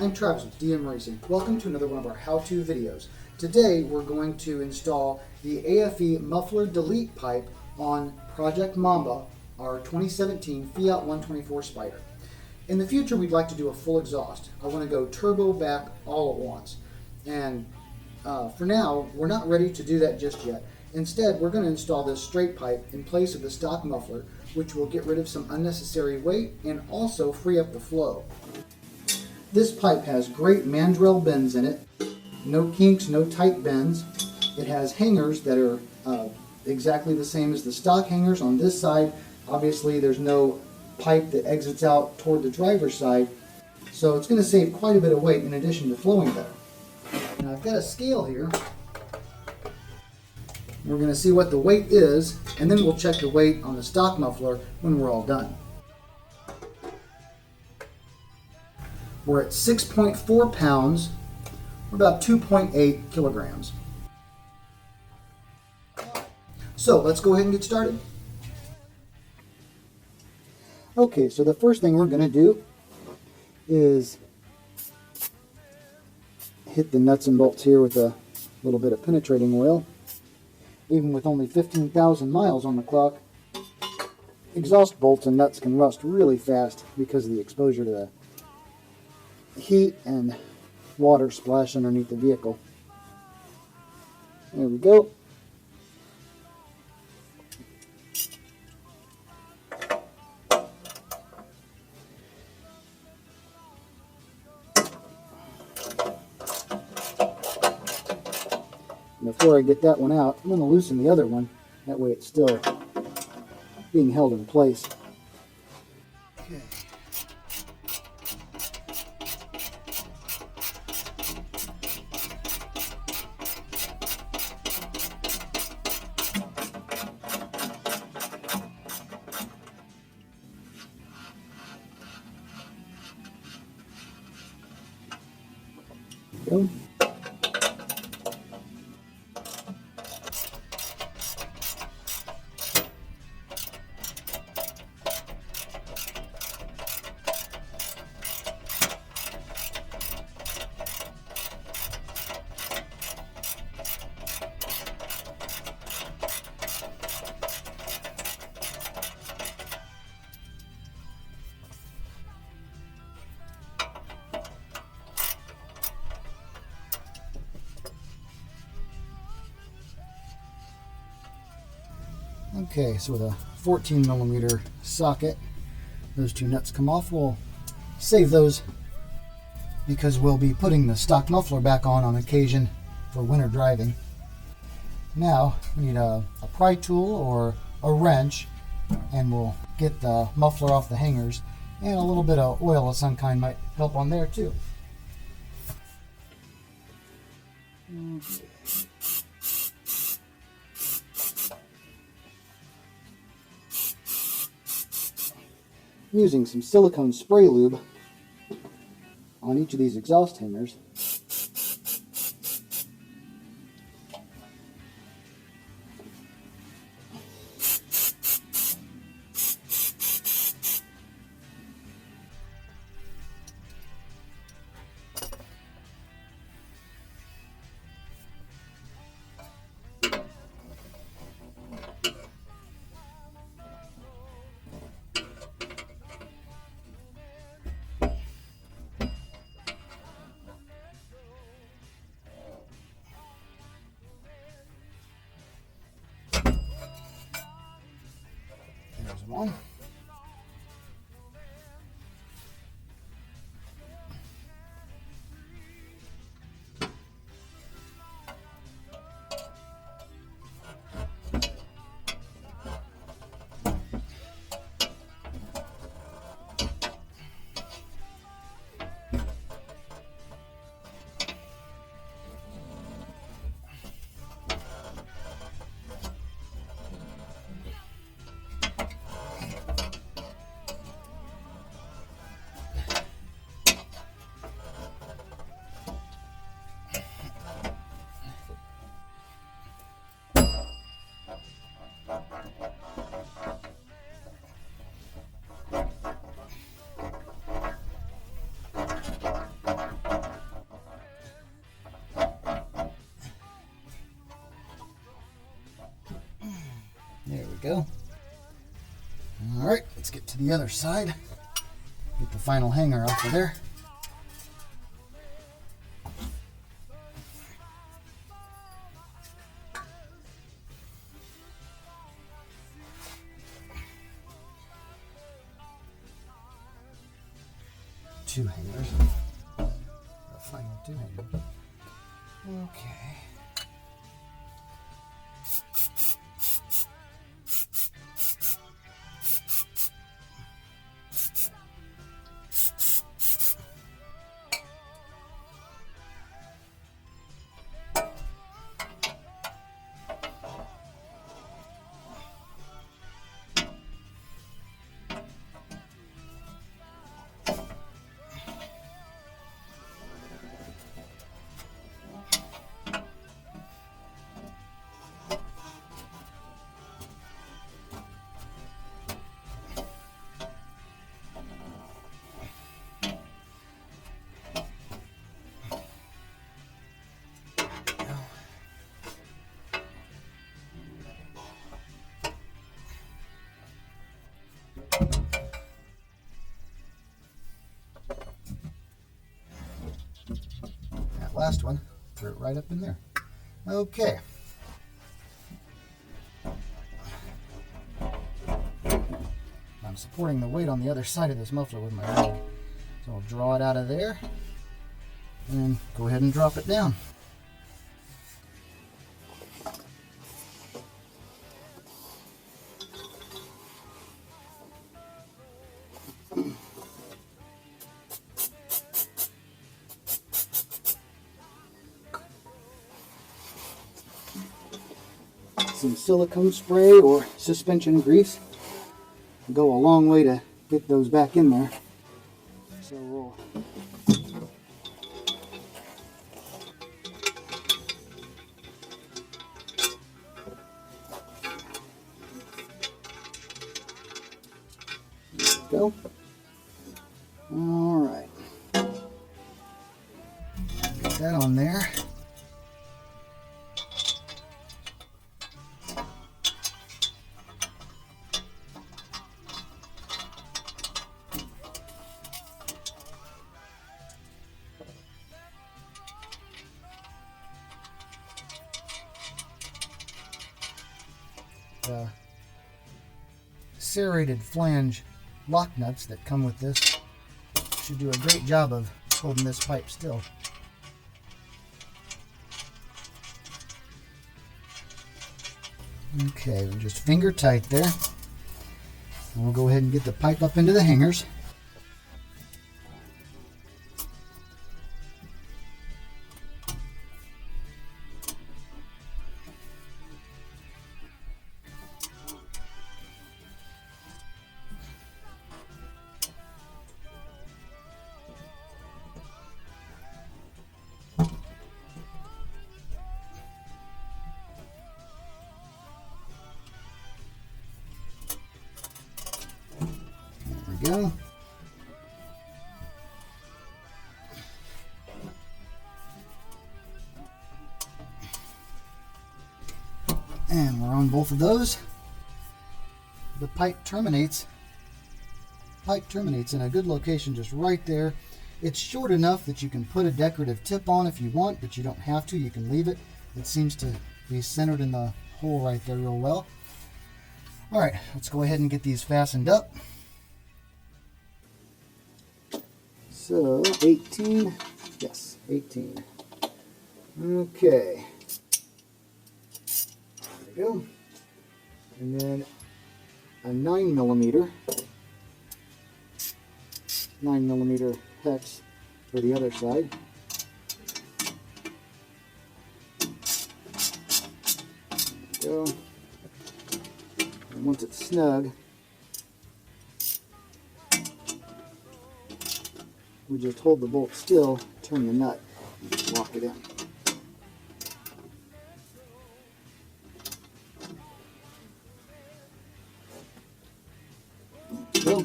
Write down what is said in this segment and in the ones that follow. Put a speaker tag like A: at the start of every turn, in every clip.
A: I'm Travis with Deyeme Racing. Welcome to another one of our how-to videos. Today we're going to install the aFe muffler delete pipe on Project Mamba, our 2017 Fiat 124 Spider. In the future we'd like to do a full exhaust. I want to go turbo back all at once. And for now we're not ready to do that just yet. Instead we're going to install this straight pipe in place of the stock muffler, which will get rid of some unnecessary weight and also free up the flow. This pipe has great mandrel bends in it, no kinks, no tight bends. It has hangers that are exactly the same as the stock hangers on this side. Obviously there's no pipe that exits out toward the driver's side, so it's going to save quite a bit of weight in addition to flowing better. Now I've got a scale here. We're going to see what the weight is, and then we'll check the weight on the stock muffler when we're all done. We're at 6.4 pounds, or about 2.8 kilograms. So let's go ahead and get started. Okay, so the first thing we're going to do is hit the nuts and bolts here with a little bit of penetrating oil. Even with only 15,000 miles on the clock, exhaust bolts and nuts can rust really fast because of the exposure to the heat and water splash underneath the vehicle. There we go. Before I get that one out, I'm going to loosen the other one. That way it's still being held in place. Okay. Go. Okay, so with a 14mm socket, those two nuts come off. We'll save those because we'll be putting the stock muffler back on occasion for winter driving. Now we need a pry tool or a wrench, and we'll get the muffler off the hangers, and a little bit of oil of some kind might help on there too. Okay. Using some silicone spray lube on each of these exhaust hangers. There's one. go. All right, let's get to the other side. Get the final hanger off of there. Two hangers. The final two hangers. Okay. That last one, threw it right up in there. Okay. I'm supporting the weight on the other side of this muffler with my leg. So I'll draw it out of there and go ahead and drop it down. Some silicone spray or suspension grease go a long way to get those back in there. So we'll go. All right, get that on there. The serrated flange lock nuts that come with this should do a great job of holding this pipe still. Okay, we're just finger tight there. And we'll go ahead and get the pipe up into the hangers. Go. And we're on both of those. The pipe terminates in a good location just right there. It's short enough that you can put a decorative tip on if you want, but you don't have to. You can leave it. It seems to be centered in the hole right there real well. All right, let's go ahead and get these fastened up. So 18, yes, 18. Okay, there we go. And then a 9mm hex for the other side. There we go. And once it's snug, we just hold the bolt still, turn the nut, and just lock it in. So,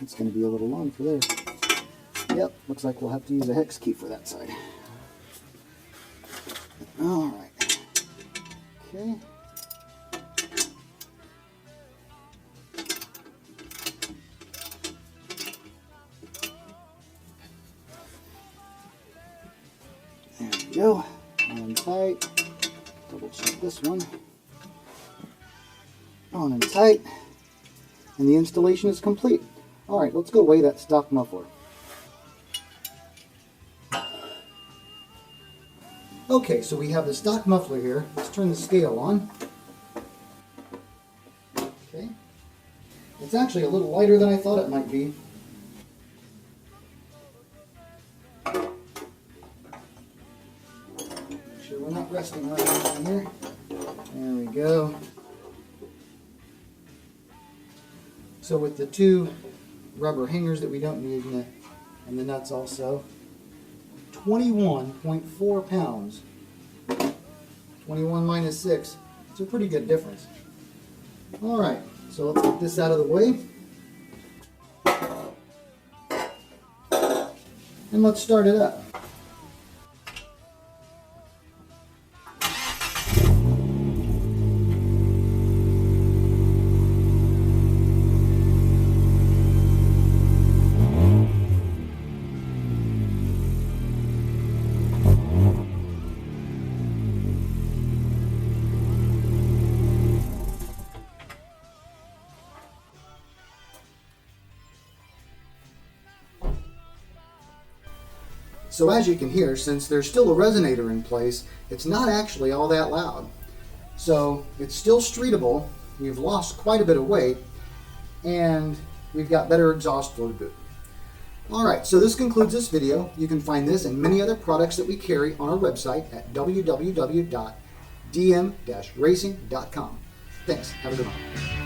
A: it's going to be a little long for there. Yep, looks like we'll have to use a hex key for that side. Alright. Okay. go. On tight. Double check this one. On and tight. And the installation is complete. Alright, let's go weigh that stock muffler. Okay, so we have the stock muffler here. Let's turn the scale on. Okay. It's actually a little lighter than I thought it might be. Make sure we're not resting right on here. There we go. So with the two rubber hangers that we don't need and the nuts also, 21.4 pounds. 21 minus 6. It's a pretty good difference. Alright, so let's get this out of the way. And let's start it up. So as you can hear, since there's still a resonator in place, it's not actually all that loud. So it's still streetable, we've lost quite a bit of weight, and we've got better exhaust flow to boot. Alright, so this concludes this video. You can find this and many other products that we carry on our website at www.deyeme-racing.com. Thanks, have a good one.